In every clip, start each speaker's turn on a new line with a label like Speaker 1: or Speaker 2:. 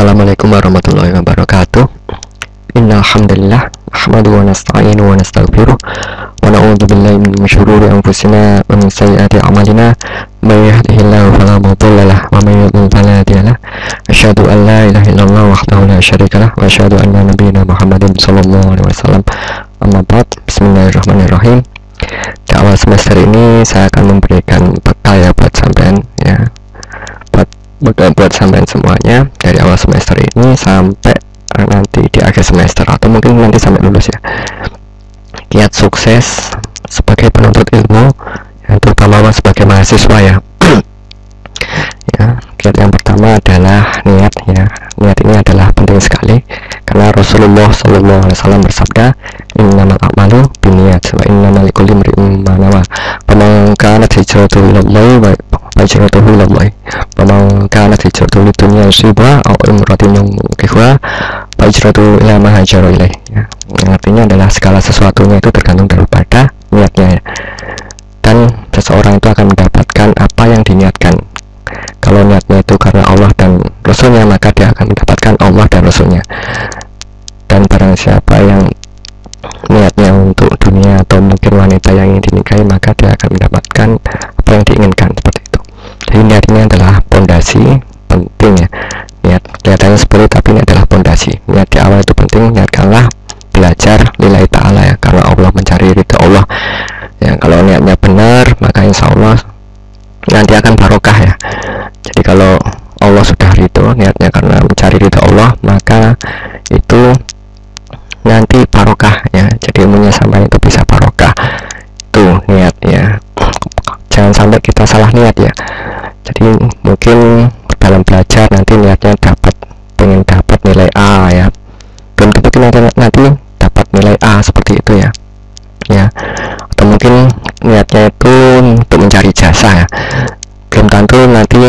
Speaker 1: Assalamualaikum warahmatullahi wabarakatuh. Innal hamdalillah nahmaduhu wa nasta'inuhu wa nastaghfiruh wa na'udzu billahi min syururi anfusina wa min sayyiati a'malina. May yahdihillahu fala mudilla lahu wa may yudlil fala hadiya lahu. Asyhadu an la ilaha illallah wahdahu la syarika lahu wa asyhadu anna nabiyyana Muhammadin sallallahu alaihi wasallam. Amma ba'd. Bismillahirrahmanirrahim. Di awal semester ini saya akan memberikan bekal ya buat sampean ya. Buat sampean semuanya dari awal semester ini sampai nanti di akhir semester atau mungkin nanti sampai lulus ya. Kiat sukses sebagai penuntut ilmu ya, terutama sebagai mahasiswa ya. Ya, kiat yang pertama adalah niat ya. Niat ini adalah penting sekali karena Rasulullah SAW bersabda, innamal a'malu binniyat wa innamal likulli imri'in ma nawa. Faman kanat hijratuhu ilallahi wa hijratuhu ilallahi. Faman kanat hijratuhu lidunya yusibha aw imratin yankihuha fa hijratuhu ila ma hajara ilaih. Ya. Yang artinya adalah segala sesuatunya itu tergantung daripada niatnya ya. Dan seseorang itu akan mendapatkan apa yang diniatkan. Kalau niatnya itu karena Allah dan Rasulnya, maka dia akan mendapatkan Allah dan Rasulnya. Dan barang siapa yang niatnya untuk dunia atau mungkin wanita yang ingin dinikahi, maka dia akan mendapatkan apa yang diinginkan, seperti itu. Jadi niat ini adalah pondasi penting ya. Niat kelihatannya seperti, tapi ini adalah pondasi. Niat di awal itu penting. Niatkanlah belajar lillahi ta'ala ya, karena Allah, mencari ridha Allah ya. Kalau niatnya benar, maka insya Allah nanti akan barokah ya. Jadi kalau Allah sudah ridho, niatnya karena mencari ridho Allah, maka itu nanti barokah ya. Jadi ilmunya sampai itu bisa barokah. Tuh niat ya. Jangan sampai kita salah niat ya. Jadi mungkin dalam belajar nanti niatnya pengen dapat nilai A ya. Belum tentu nanti dapat nilai A seperti itu ya. Ya. Atau mungkin niatnya itu untuk mencari jasa ya. Belum tentu nanti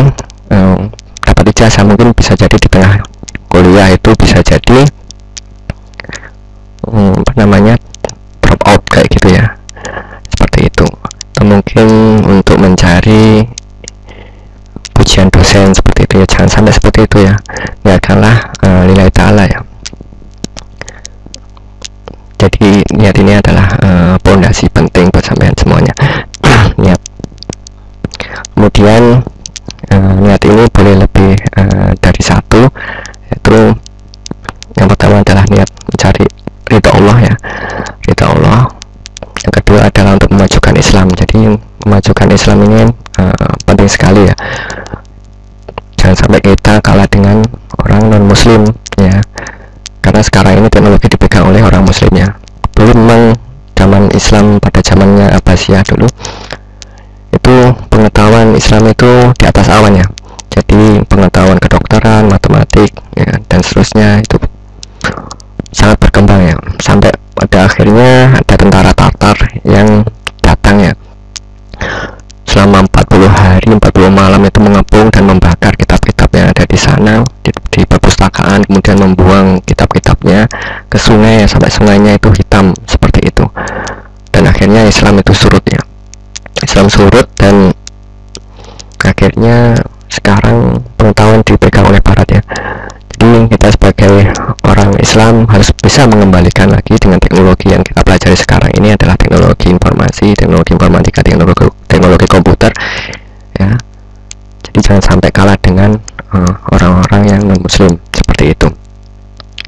Speaker 1: dapat ijazah, mungkin bisa jadi di tengah kuliah itu bisa jadi drop out kayak gitu ya, seperti itu. Atau mungkin untuk mencari pujian dosen, seperti itu ya. Jangan sampai seperti itu ya. Niatkanlah lillahi ta'ala ya. Jadi niat ini adalah pondasi penting buat sampean semuanya. Niat. Kemudian niat ini boleh lebih dari satu, yaitu yang pertama adalah niat mencari ridha Allah ya, ridha Allah. Yang kedua adalah untuk memajukan Islam. Jadi memajukan Islam ini penting sekali ya. Jangan sampai kita kalah dengan orang non muslim ya, karena sekarang ini teknologi dipegang oleh orang muslim ya. Dulu memang zaman Islam pada zamannya Abbasiyah dulu itu pengetahuan Islam itu di atas awan ya. Jadi pengetahuan kedokteran, matematik ya, dan seterusnya itu sangat berkembang ya. Sampai pada akhirnya ada tentara Tatar yang datang ya, selama 40 hari 40 malam itu mengepung dan membakar kitab-kitab yang ada di sana di perpustakaan, kemudian membuang kitab-kitabnya ke sungai ya, sampai sungainya itu hitam seperti itu. Dan akhirnya Islam itu surut ya. Islam surut dan akhirnya sekarang pengetahuan dipegang oleh Barat ya. Jadi kita sebagai orang Islam harus bisa mengembalikan lagi dengan teknologi yang kita pelajari sekarang ini adalah teknologi informasi, teknologi informatika, teknologi komputer ya. Jadi jangan sampai kalah dengan orang-orang yang non muslim, seperti itu.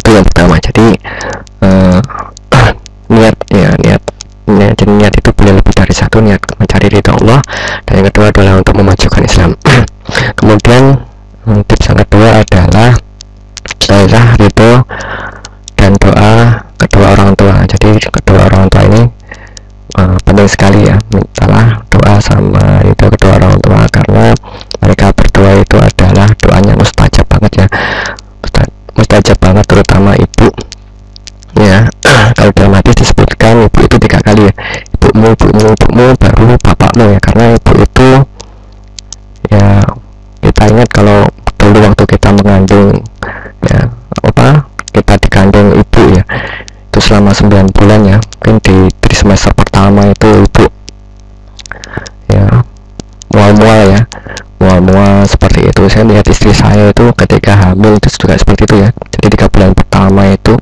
Speaker 1: Itu yang pertama. Jadi niat ya, jadi niat itu boleh lebih dari satu, niat mencari ridha Allah, dan yang kedua adalah untuk memajukan Islam. Kemudian tips yang kedua adalah ridho dan doa kedua orang tua. Jadi kedua orang tua ini penting sekali ya. Mintalah doa sama ridho kedua orang tua, karena mereka berdua itu adalah doanya mustajab banget ya. Mustajab banget, terutama ibu ya. Kalau dalam hadis disebutkan ibu itu 3 kali ya, ibumu, baru bapakmu ya. Karena ibu itu ya, kita ingat kalau dulu waktu kita mengandung ya, kita dikandung ibu ya, itu selama 9 bulan ya. Mungkin di semester pertama itu ibu ya mual-mual ya, mual-mual seperti itu. Saya lihat istri saya itu ketika hamil itu juga seperti itu ya. Jadi 3 bulan pertama itu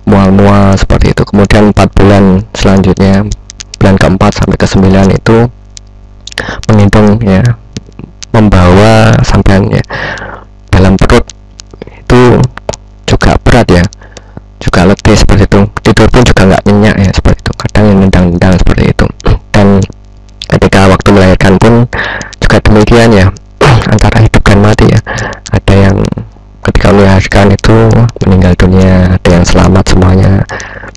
Speaker 1: mual-mual seperti itu, kemudian 4 bulan selanjutnya, bulan keempat sampai ke-9 itu menghitung ya, membawa sampean ya dalam perut itu juga berat ya, juga letih seperti itu, tidur pun juga nggak nyenyak ya seperti itu, kadang yang nendang-nendang seperti itu. Dan ketika waktu melahirkan pun juga demikian ya, antara hidup dan mati ya. Ada yang ketika melahirkan itu meninggal dunia, ada yang selamat semuanya,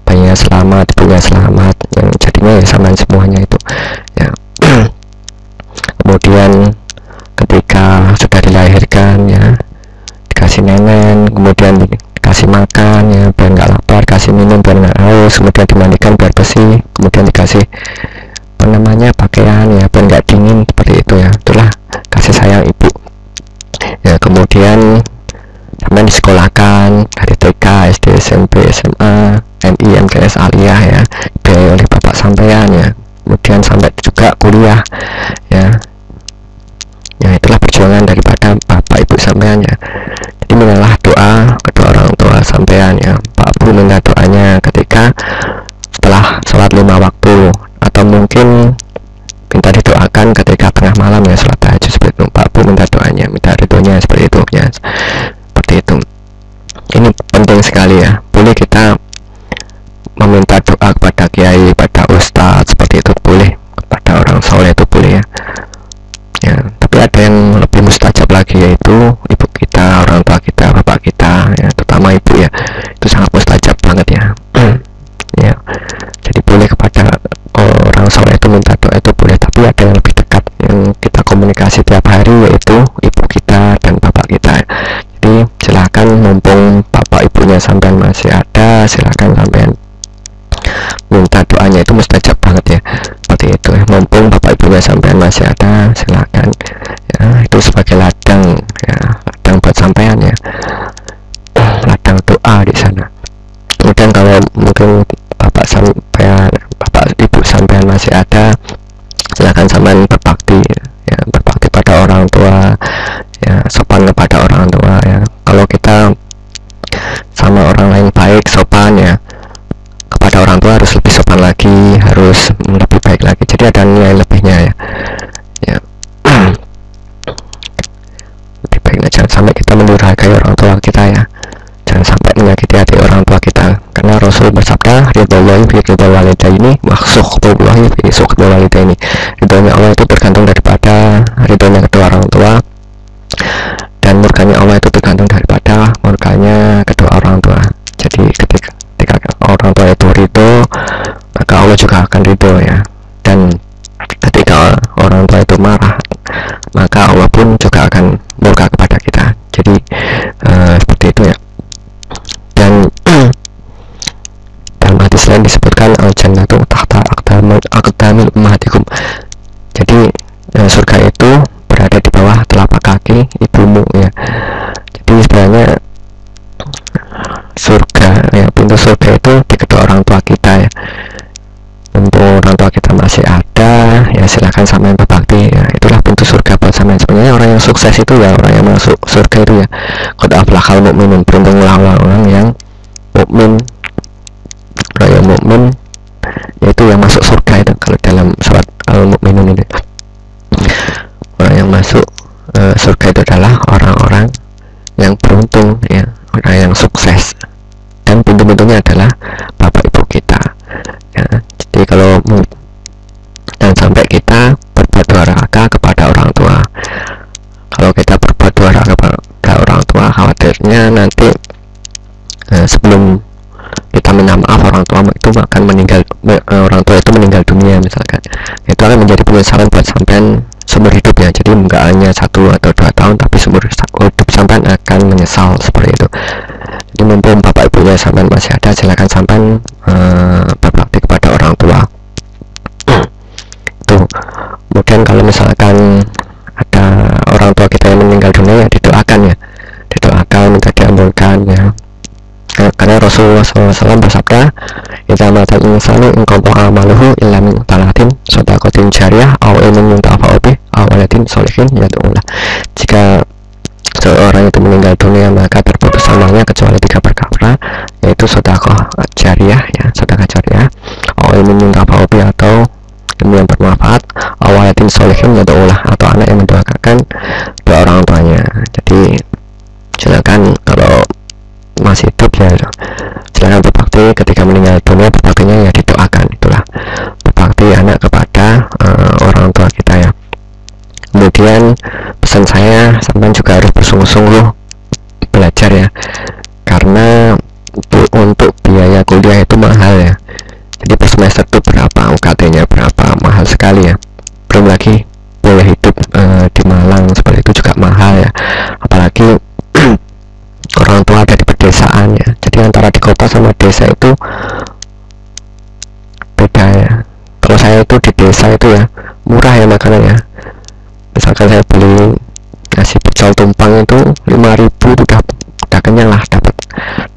Speaker 1: bayinya selamat, ibunya selamat, yang jadinya ya sama semuanya itu ya. Kemudian ketika sudah dilahirkan ya, dikasih nenen, kemudian dikasih makan ya biar nggak lapar, kasih minum biar nggak haus, kemudian dimandikan biar bersih, kemudian dikasih pakaian ya biar nggak dingin seperti itu ya. Itulah kasih sayang ibu ya. Kemudian sampai disekolahkan dari TK, SD, SMP, SMA, MI, MTS, Aliyah ya, dibiayai oleh bapak sampean ya. Kemudian sampai juga kuliah ya. Ya itulah perjuangan daripada bapak ibu sampean ya. Jadi mintalah doa kedua orang tua sampean ya. Pak Bu minta doanya ketika setelah sholat 5 waktu, atau mungkin minta didoakan ketika tengah malam ya, sholat tahajud seperti itu. Pak Bu minta doanya, minta ridhonya seperti itu ya. Seperti itu. Ini penting sekali ya. Boleh kita meminta doa kepada kiai, pada ustadz seperti itu boleh, kepada orang soleh itu boleh ya. Ya, tapi ada yang lebih mustajab lagi, yaitu ibu kita, orang tua kita, bapak kita ya, terutama ibu ya. Itu sangat mustajab banget ya. Ya. Jadi boleh kepada orang soleh itu minta doa itu boleh, tapi ada yang lebih dekat yang kita komunikasi tiap hari, yaitu ibu kita dan bapak kita. Jadi silakan, mumpung bapak ibunya sampean masih ada, silakan sampean minta doanya, itu mustajab banget ya. Seperti itu ya, mumpung bapak ibunya sampean masih ada, silakan ya, itu sebagai ladang ya, ladang buat sampean ya, ladang doa di sana. Kemudian kalau mungkin bapak ibu sampean masih ada, silakan sampean berbakti ya, berbakti pada orang tua ya, sopan kepada orang tua ya. Kalau kita sama orang lain baik, sopan ya, kepada orang tua harus lebih sopan lagi, harus lebih baik lagi. Jadi ada nilai lebihnya ya. Ya. Lebih baiknya jangan sampai kita mendurhakai orang tua kita ya. Jangan sampai menyakiti hati orang tua kita. Karena Rasul bersabda, ridhollahi fi ridhol walidaini wa sukhtullahi fi sukhtil walidaini. Ridhonya Allah itu tergantung daripada ridhonya kedua orang tua, dan murkanya Allah itu tergantung daripada murkanya kedua orang tua. Jadi ketika orang tua itu ridho, maka Allah juga akan ridho ya. Dan ketika orang tua itu marah, maka Allah pun juga akan murka kepada kita. Jadi seperti itu ya. Dan dalam hadis lain disebutkan al-jannatu tahta aqdamil ummahatikum. Jadi surga itu berada di bawah telapak kaki ibumu ya. Jadi sebenarnya surga ya, pintu surga itu di kedua orang tua kita ya. Untuk orang tua kita masih ada ya, silakan sampean berbakti ya. Itulah pintu surga buat sampean. Sebenarnya orang yang sukses itu ya, orang yang masuk surga itu ya, qad aflahal mu'minun, beruntunglah orang yang mukmin. Orang yang mukmin yaitu yang masuk surga itu, kalau dalam surat Al-Mu'minun ini. Orang yang masuk surga itu adalah orang-orang yang beruntung ya, orang yang sukses, dan pintu-pintunya adalah bapak ibu kita ya. Jadi kalau dan sampai kita berbuat durhaka kepada orang tua, kalau kita berbuat durhaka kepada orang tua, khawatirnya nanti sebelum kita minta maaf, orang tua itu akan meninggal, orang tua itu meninggal dunia misalkan, itu akan menjadi penyesalan buat sampean seumur hidup ya. Jadi nggak hanya 1 atau 2 tahun, tapi seumur hidup sampean akan menyesal seperti itu. Jadi mumpung bapak ibunya sampean masih ada, silakan sampean berbakti kepada orang tua. Itu. Kemudian kalau misalkan ada orang tua kita yang meninggal dunia ya, didoakan ya, didoakan, minta diampunkan ya. Karena Rasulullah SAW bersabda, idza matal insanu inqata'a amaluhu illa min talatin shadaqatin jariyah aw ilmin yuntafa'u bih aw waladin sholihin yad'ulah. Jika seorang itu meninggal dunia maka terputus amalnya kecuali 3 perkara, yaitu sedekah jariah ya, sedekah jariah, ilmu yuntafa'u atau ilmu yang bermanfaat, awayatin sholihin yad'ulah atau anak yang mendoakan doa orang tuanya. Jadi silakan kalau masih hidup ya silakan berbakti, ketika meninggal dunia berbaktinya ya didoakan, itulah berbakti anak kepada orang tua kita ya. Kemudian pesan saya, sampai juga harus bersungguh-sungguh belajar ya, karena untuk biaya kuliah itu mahal ya. Jadi per semester itu berapa, UKT-nya berapa, mahal sekali ya. Belum lagi biaya hidup di Malang seperti itu juga mahal ya, apalagi orang tua ada di pedesaan ya. Jadi antara di kota sama desa itu beda ya. Kalau saya itu di desa itu ya murah ya makanannya. Misalkan saya beli nasi pecel tumpang itu 5.000 udah kenyang lah, dapat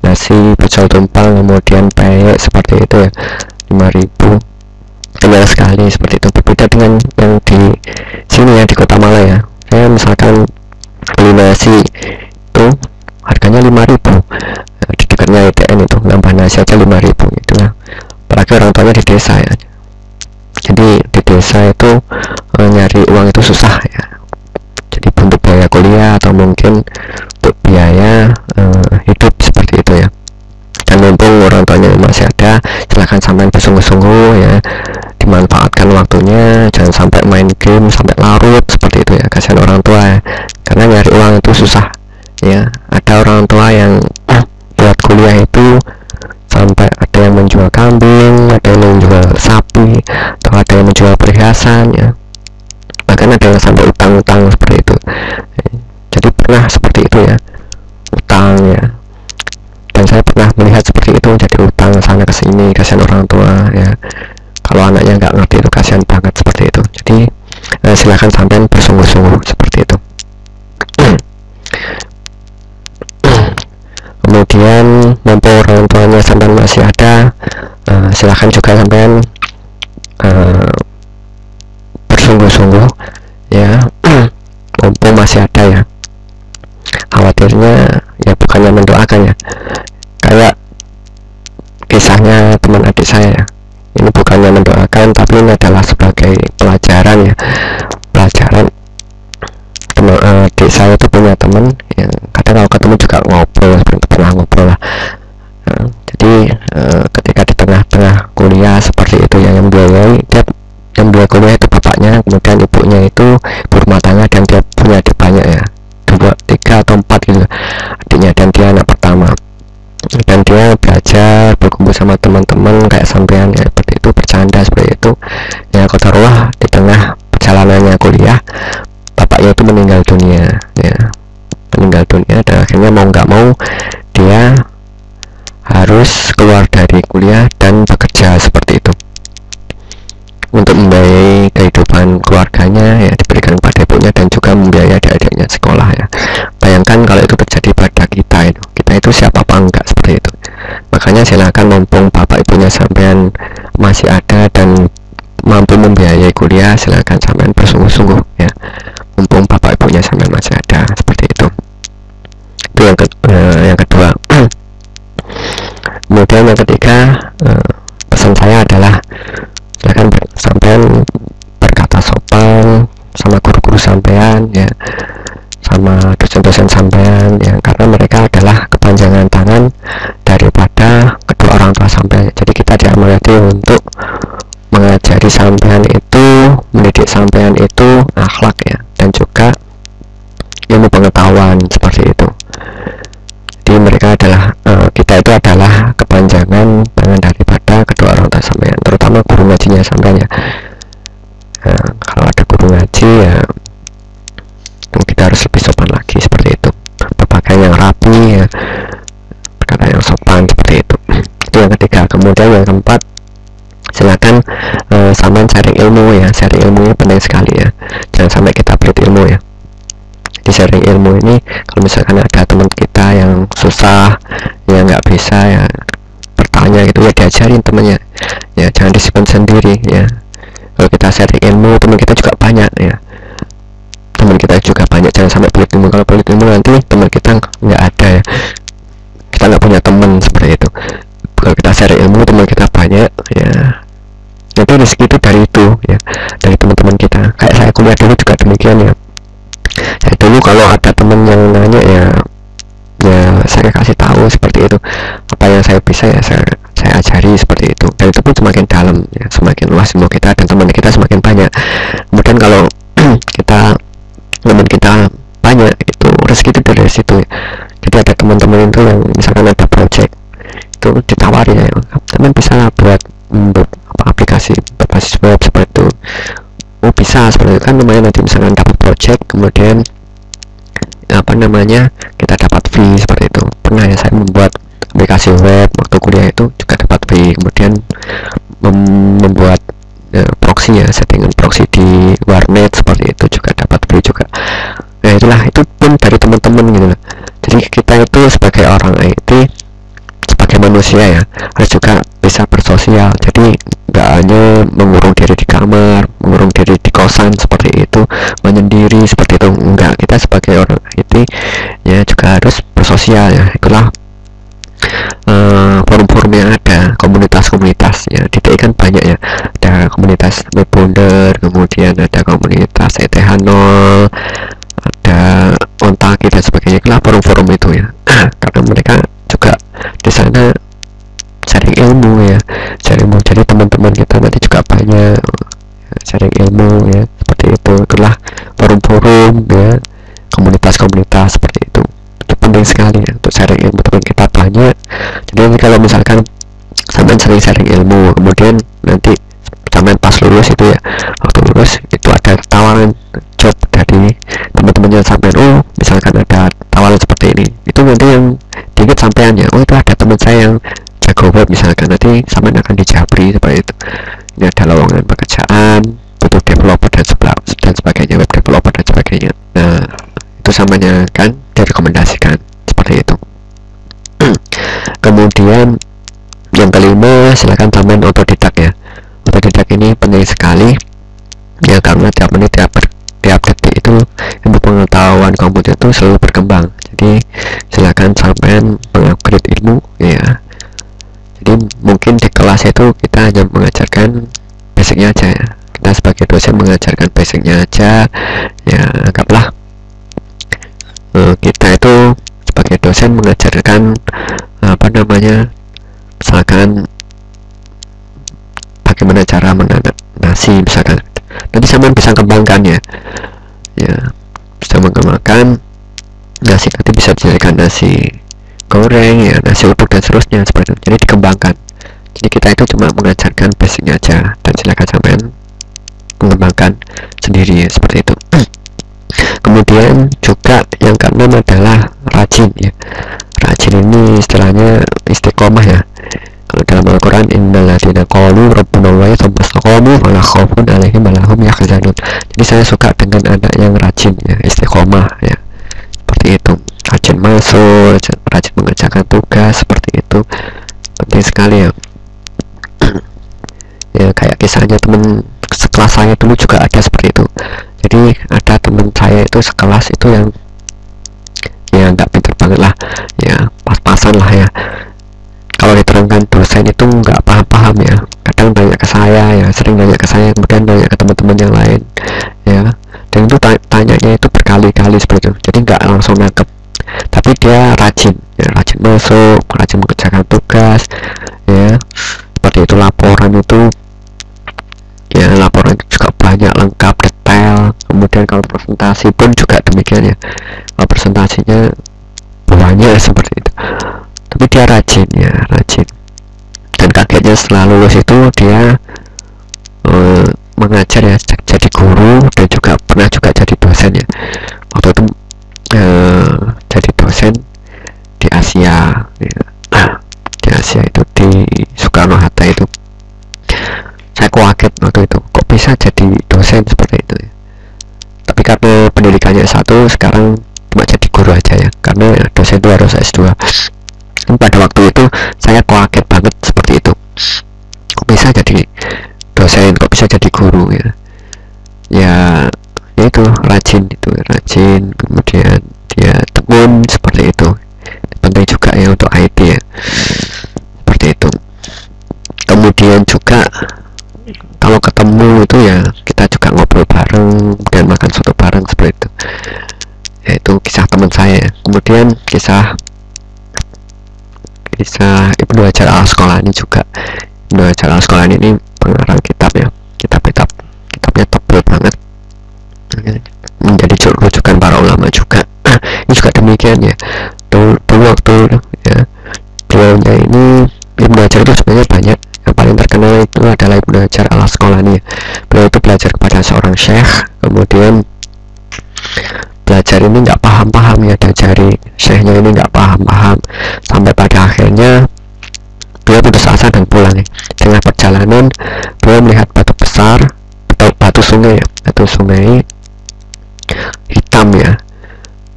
Speaker 1: nasi pecel tumpang kemudian peyek seperti itu ya, 5.000 kenyang sekali seperti itu. Berbeda dengan yang di sini ya, di Kota Malang ya. Saya misalkan beli nasi itu harganya 5.000, di dekatnya ITN itu nambah nasi aja 5.000 gitu ya. Apalagi orang tuanya di desa ya. Jadi di desa itu nyari uang itu susah ya. Jadi untuk biaya kuliah atau mungkin untuk biaya hidup seperti itu ya. Dan mumpung orang tuanya masih ada, silahkan sampai bersungguh-sungguh ya, dimanfaatkan waktunya, jangan sampai main game sampai larut seperti itu ya. Kasihan orang tua ya, karena nyari uang itu susah ya. Ada orang tua yang buat kuliah itu sampai ada yang menjual kambing, ada yang menjual sapi, atau ada yang menjual perhiasan ya, bahkan ada yang sampai utang-utang seperti itu. Jadi pernah seperti itu ya, utang ya, dan saya pernah melihat seperti itu, jadi utang sana ke sini, kasihan orang tua ya. Kalau anaknya nggak ngerti itu kasihan banget seperti itu. Jadi silakan sampai bersungguh-sungguh seperti itu. Kemudian mumpung orang tuanya sampai masih ada, silahkan juga sampai bersungguh-sungguh ya, mumpung masih ada ya. Khawatirnya ya bukannya mendoakan ya, kayak kisahnya teman adik saya ya. Ini bukannya mendoakan, tapi ini adalah sebagai pelajaran ya, pelajaran. Adik saya itu punya teman yang kadang kalau ketemu juga ngobrol, pernah ngobrol lah. Jadi ketika di tengah-tengah kuliah seperti itu ya, yang biayai dia, yang biaya kuliah itu bapaknya, kemudian ibunya itu ibu rumah tangga, dan dia punya adik banyak ya, 2, 3 atau 4 gitu adiknya, dan dia anak pertama. Dan dia belajar berkumpul sama teman-teman kayak sampean ya, seperti itu, bercanda seperti itu ya. Qadarullah di tengah perjalanannya kuliah bapaknya itu meninggal dunia ya, meninggal dunia, dan akhirnya mau nggak mau dia harus keluar dari kuliah dan bekerja seperti itu untuk membiayai kehidupan keluarganya ya, diberikan kepada ibunya, dan juga membiayai adik-adiknya sekolah ya. Bayangkan kalau itu terjadi pada kita itu siapa apa enggak seperti itu. Makanya silakan mumpung bapak ibunya sampean masih ada dan mampu membiayai kuliah, silakan sampean bersungguh-sungguh ya, mumpung bapak ibunya sampean masih ada seperti itu. Itu yang kedua. Kemudian yang ketiga, pesan saya adalah silakan sampean berkata sopan sama guru-guru sampean ya, sama dosen-dosen sampean ya, karena mereka adalah kepanjangan tangan daripada kedua orang tua sampean. Jadi kita diamanati untuk mengajari sampean itu, mendidik sampean itu akhlak ya, dan juga ilmu pengetahuan seperti itu. Jadi mereka adalah kita itu adalah kepanjangan tangan daripada kedua orang tua sampean, terutama guru ngajinya sampean ya. Kalau ada guru ngaji ya, kita harus lebih sopan lagi seperti itu, berpakaian yang rapi ya, berkata yang sopan seperti itu. Itu yang ketiga. Kemudian yang keempat, silakan sampean sharing ilmu ya. Sharing ilmunya penting sekali ya, jangan sampai kita pelit ilmu ya. Di sharing ilmu ini, kalau misalkan ada teman kita yang susah, yang nggak bisa ya bertanya gitu ya, diajarin temannya ya, jangan disimpan sendiri ya. Kalau kita sharing ilmu, teman kita juga banyak ya, teman kita juga banyak, jangan sampai pelit ilmu. Kalau pelit ilmu nanti teman kita nggak ada ya, kita nggak punya teman seperti itu. Kalau kita share ilmu, teman kita banyak ya, itu rezeki itu dari itu ya, dari teman-teman kita. Kayak saya kuliah dulu juga demikian ya. Saya dulu kalau ada teman yang nanya ya saya kasih tahu seperti itu, apa yang saya bisa ya saya ajari seperti itu, dan itu pun semakin dalam ya, semakin luas ilmu kita dan teman kita semakin banyak. Kemudian kalau teman kita banyak, itu rezeki itu dari situ ya. Jadi ada teman-teman itu yang misalkan ada project itu ditawari ya, teman bisa buat aplikasi berbasis web seperti itu. Oh bisa, seperti itu kan lumayan, nanti misalkan dapat project, kemudian kita dapat fee seperti itu. Pernah ya saya membuat aplikasi web waktu kuliah itu juga dapat fee, kemudian membuat proxy ya, settingan proxy di warnet seperti itu juga dapat fee juga. Nah itulah, itu pun dari teman-teman gitu loh. Jadi kita itu sebagai orang IT, sebagai manusia ya, harus juga bisa bersosial. Jadi nggak hanya mengurung diri di kamar, mengurung diri di kosan seperti itu, menyendiri seperti itu, enggak. Kita sebagai orang IT ya juga harus bersosial ya. Itulah forum-forum yang ada, komunitas-komunitas ya. Di TI kan banyak ya, ada komunitas Webbunder, kemudian ada komunitas ETH0, ada Ontaki dan sebagainya. Itulah forum-forum itu ya. Karena mereka juga di sana sharing ilmu ya, sharing ilmu. Jadi teman-teman kita nanti juga banyak sharing ilmu ya, seperti itu. Itulah forum-forum ya, komunitas-komunitas seperti itu. Itu penting sekali ya untuk sharing ilmu. Teman kita banyak, jadi kalau misalkan sampai sering sharing ilmu, kemudian nanti sampai pas lulus itu ya, waktu lulus itu ada tawaran job dari teman-temannya sampai, oh misalkan ada tawaran seperti ini, itu nanti yang diingat sampeannya, oh itu ada teman saya yang jago web misalkan, nanti sampai akan dijabri seperti itu. Ini ada lowongan pekerjaan, butuh developer dan sebagainya, web developer dan sebagainya. Nah itu samanya kan direkomendasikan seperti itu. Kemudian yang kelima, silakan tambahin otodidak ya. Otodidak ini penting sekali ya, karena tiap menit, tiap detik itu ilmu pengetahuan komputer itu selalu berkembang. Jadi silakan sampai mengupgrade ilmu ya. Jadi mungkin di kelas itu kita hanya mengajarkan basicnya aja ya, kita sebagai dosen mengajarkan basicnya aja ya. Anggaplah kita itu sebagai dosen mengajarkan misalkan bagaimana cara menanam nasi misalkan, nanti sampean bisa kembangkan ya, bisa mengembangkan nasi, nanti bisa dijadikan nasi goreng ya, nasi uduk dan seterusnya seperti itu. Jadi dikembangkan. Jadi kita itu cuma mengajarkan basicnya aja, dan silakan sampean mengembangkan sendiri ya, seperti itu. Kemudian juga yang keenam adalah rajin ya. Rajin ini istilahnya istiqomah ya. Kalau dalam Al-Quran, innalladzina qalu rabbuna Allah tsumma istaqamu fala khaufun 'alaihim wa lahum yahzanun. Jadi saya suka dengan anak yang rajin ya, istiqomah ya, seperti itu. Rajin masuk, rajin mengerjakan tugas, seperti itu. Penting sekali ya. Ya kayak kisahnya teman sekelas saya dulu juga ada seperti itu. Jadi ada teman saya itu sekelas itu yang ya nggak pintar banget lah ya, pas-pasan lah ya. Kalau diterangkan dosen itu nggak paham-paham ya, kadang nanya ke saya ya, sering nanya ke saya, kemudian nanya ke teman-teman yang lain ya, dan itu tanyanya itu berkali-kali seperti itu. Jadi nggak langsung nangkep, tapi dia rajin ya, rajin masuk, rajin mengerjakan tugas ya, seperti itu. Laporan itu ya, laporan juga banyak, lengkap, detail. Kemudian kalau presentasi pun juga demikian ya, kalau presentasinya banyak seperti itu. Tapi dia rajin ya, rajin. Dan kagetnya setelah lulus itu dia mengajar ya, jadi guru, dan juga pernah juga jadi dosen ya. Waktu itu jadi dosen di Asia ya. Di Asia itu di Soekarno Hatta itu. Saya kaget waktu itu, kok bisa jadi dosen seperti itu ya. Tapi karena pendidikannya S1, sekarang cuma jadi guru aja ya, karena dosen itu harus S2. Dan pada waktu itu saya kaget banget seperti itu, kok bisa jadi dosen, kok bisa jadi guru ya. Ya itu rajin, itu rajin, kemudian dia tekun seperti itu. Penting juga ya untuk IT ya, seperti itu. Kemudian juga kalau ketemu itu ya kita juga ngobrol bareng dan makan soto bareng seperti itu. Yaitu kisah teman saya. Kemudian kisah Ibnu Hajar al Asqalani juga. Ibnu Hajar al Asqalani ini pengarang kitab ya, kitabnya tebal banget, menjadi rujukan para ulama juga. Ini juga demikian ya. Dulu waktu ya beliaunya ini, Ibnu Hajar itu sebenarnya banyak. Yang paling terkenal itu adalah Ibnu Hajar al Asqalani. Beliau itu belajar kepada seorang syekh, kemudian belajar ini nggak paham-paham ya, dari syekhnya ini nggak paham-paham, sampai pada akhirnya beliau putus asa dan pulang ya. Tengah perjalanan beliau melihat batu besar atau batu sungai ya, batu sungai hitam ya,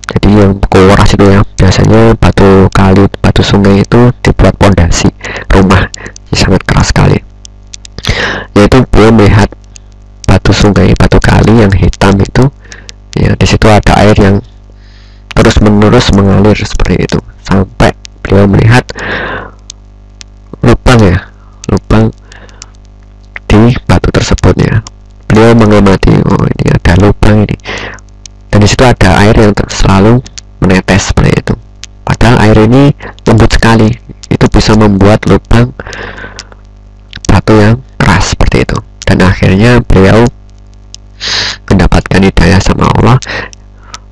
Speaker 1: jadi yang kuras itu ya. Biasanya batu kali, batu sungai itu dibuat pondasi rumah, sangat keras sekali. Yaitu beliau melihat batu sungai, batu kali yang hitam itu ya, di situ ada air yang terus menerus mengalir seperti itu, sampai beliau melihat lubang di batu tersebut ya. Beliau mengamati, oh ini ada lubang ini, dan disitu ada air yang selalu menetes seperti itu. Padahal air ini lembut sekali, itu bisa membuat lubang batu yang keras seperti itu. Dan akhirnya beliau mendapatkan hidayah sama Allah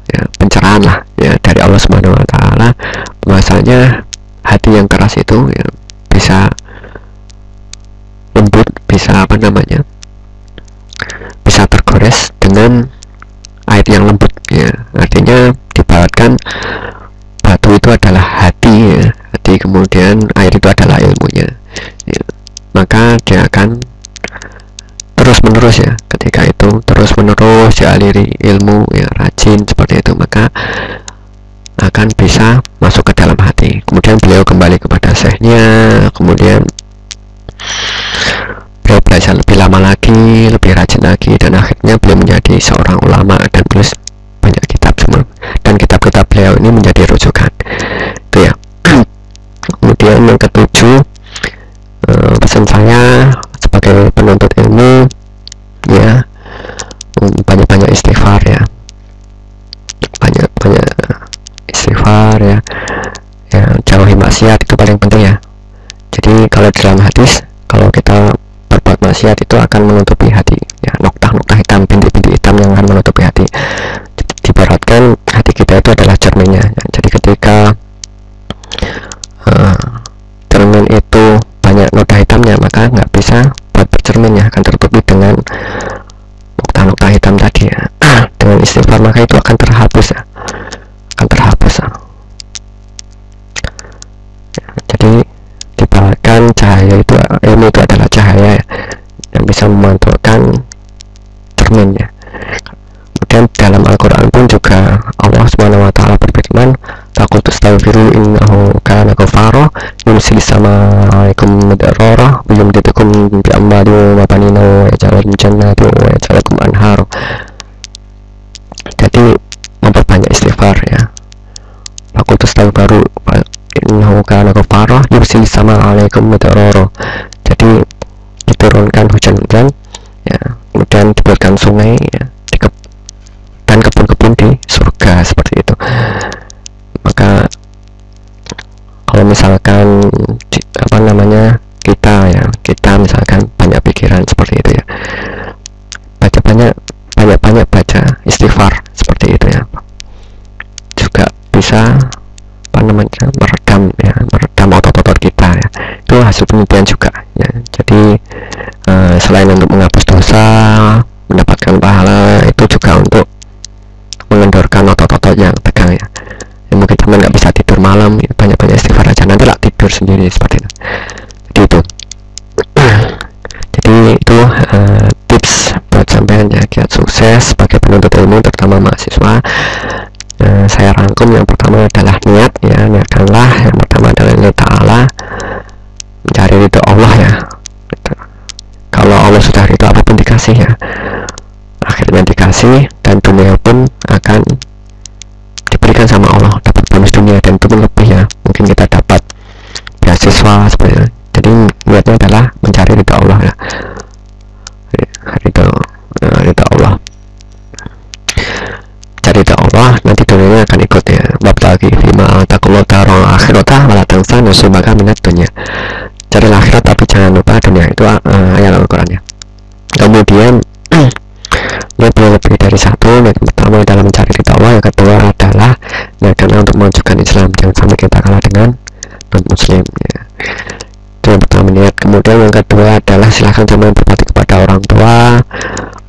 Speaker 1: ya, pencerahan lah ya dari Allah Subhanahu wa taala, bahwasanya hati yang keras itu ya bisa lembut, bisa bisa tergores dengan air yang lembut ya. Artinya dibaratkan batu itu adalah hati ya, kemudian air itu adalah ilmunya ya. Maka dia akan terus menerus ya, ketika itu terus menerus dialiri ilmu ya, rajin seperti itu, maka akan bisa masuk ke dalam hati. Kemudian beliau kembali kepada syekhnya, kemudian beliau belajar lebih lama lagi, lebih rajin lagi, dan akhirnya beliau menjadi seorang ulama dan menulis banyak kitab semua, dan kitab-kitab beliau ini menjadi rujukan itu ya. Kemudian yang ketujuh, pesan saya sebagai penuntut ilmu ya, banyak-banyak istighfar ya, banyak-banyak istighfar ya, jauhi maksiat, itu paling penting ya. Jadi kalau dalam hadis, kalau kita berbuat maksiat itu akan menutupi hati ya, noktah-noktah hitam, bintik-bintik hitam yang akan menutupi hati. Dibaratkan hati kita itu adalah cerminnya ya. Jadi ketika cermin itu banyak noda hitamnya, maka nggak bisa buat bercerminnya, akan tertutupi dengan nokta-nokta hitam tadi ya. Dengan istighfar maka itu akan terhapus ya, ya, jadi dibaratkan cahaya itu, ilmu itu adalah cahaya ya, yang bisa memantulkan cerminnya. Kemudian dalam Al-Quran pun juga Allah Subhanahu wa taala berfirman, "Faqul tastaghfiru innahu kana ghafara yursilis samaa'ikum midrara wa yumdidukum bi amwalin wa banina wa yaj'alakum jannatin wa yaj'alakum anhar." Jadi memperbanyak istighfar ya. Faqul tastaghfiru innahu kana ghafara yursilis samaa'ikum midrara. Jadi diturunkan hujan-hujan ya, kemudian dibuatkan sungai ya, dan kebun-kebun di surga seperti itu. Maka kalau misalkan kita misalkan banyak pikiran seperti itu ya, banyak baca istighfar seperti itu ya, juga bisa meredam otot-otot kita ya. Itu hasil penelitian juga ya. Jadi selain untuk menghapus dosa, mendapatkan pahala, itu juga untuk mengendorkan otot-otot yang tegang ya. Mungkin teman nggak bisa tidur malam, banyak-banyak istighfar aja, nanti lah tidur sendiri seperti itu. Jadi itu tips buat sampean ya, kiat sukses sebagai penuntut ilmu, terutama mahasiswa. Saya rangkum, yang pertama adalah niat ya, niatkanlah. Yang pertama adalah niat ta'ala, mencari ridho Allah ya. Kalau Allah sudah ridho, apapun dikasih ya, akhirnya dikasih. dan dunia pun akan diberikan sama Allah, dapat bonus dunia, dan itu pun lebih ya, mungkin kita dapat beasiswa sebenarnya. Jadi niatnya adalah mencari ridha Allah ya, ridha Allah, cari ridha Allah, nanti dunianya akan ikut ya. Wabtaghi fima taqullahu darul akhirata wala tansa nasibaka minad dunya. Carilah akhirat tapi jangan lupa dunia, itu ayat Al-Qur'an ya. Kemudian niat lebih dari satu. Yang pertama adalah mencari ridha Allah, yang kedua adalah niatkan untuk memajukan Islam, jangan sampai kita kalah dengan non muslim ya. Itu yang pertama, niat. Kemudian yang kedua adalah silahkan teman berbakti kepada orang tua,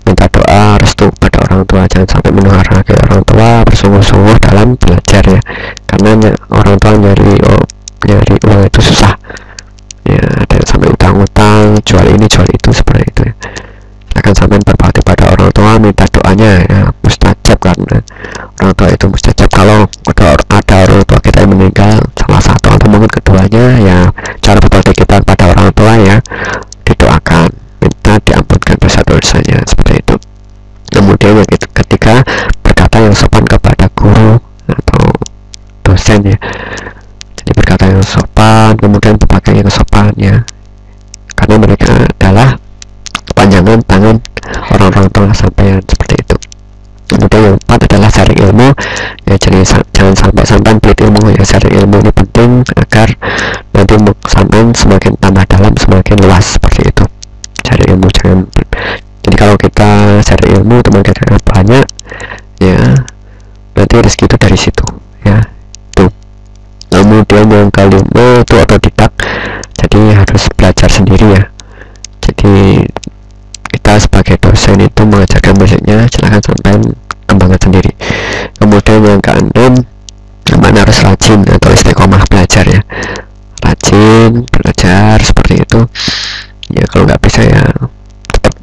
Speaker 1: minta doa restu kepada orang tua, jangan sampai menuhargai orang tua, bersungguh-sungguh dalam belajar ya, karena orang tua nyari uang itu susah ya, ada yang sampai utang-utang, jual ini jual itu seperti itu ya. Silahkan sampai berbakti pada orang tua, minta doanya ya, mustajab, karena orang tua itu mustajab. Kalau ada orang tua kita yang meninggal, salah satu atau mungkin keduanya ya, cara berbakti kita kepada orang tua ya, didoakan, minta diampunkan dosa-dosanya seperti itu. Kemudian yang ketiga, berkata yang sopan kepada guru atau dosen ya, jadi berkata yang sopan, kemudian berpakaian yang sopan ya, karena mereka adalah panjangan tangan orang-orang tua sampean seperti itu. Kemudian yang keempat adalah cari ilmu ya, jadi jangan sampai sampean pelit ilmu ya, cari ilmu ini penting agar nanti sampean semakin tambah dalam, semakin luas seperti itu. Cari ilmu, jangan, jadi kalau kita cari ilmu teman kita banyak ya, nanti rezeki itu dari situ ya, tuh. Kemudian yang kelima itu otodidak, jadi harus belajar sendiri ya. Jadi kita sebagai dosen itu mengajarkan musiknya, silahkan sampai kembangkan sendiri. Kemudian yang keenam, mana harus rajin atau istiqomah belajar ya, rajin belajar seperti itu ya. Kalau nggak bisa ya tetap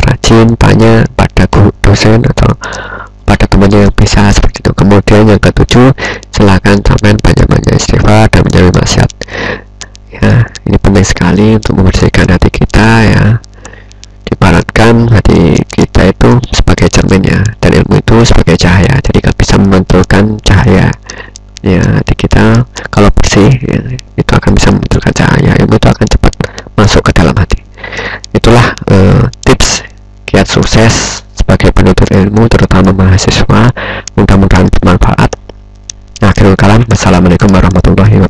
Speaker 1: rajin tanya pada guru dosen atau pada temannya yang bisa seperti itu. Kemudian yang ketujuh, silahkan sampai banyak-banyak istighfar dan menjauhi maksiat ya, ini penting sekali untuk membersihkan hati kita ya. Ibaratkan hati kita itu sebagai cerminnya, dan ilmu itu sebagai cahaya, jadi kita bisa memantulkan cahaya ya, hati kita kalau bersih ya, itu akan bisa memantulkan cahaya, ilmu itu akan cepat masuk ke dalam hati. Itulah tips kiat sukses sebagai penuntut ilmu, terutama mahasiswa, mudah-mudahan bermanfaat. Akhirul kalam, wassalamualaikum warahmatullahi wabarakatuh.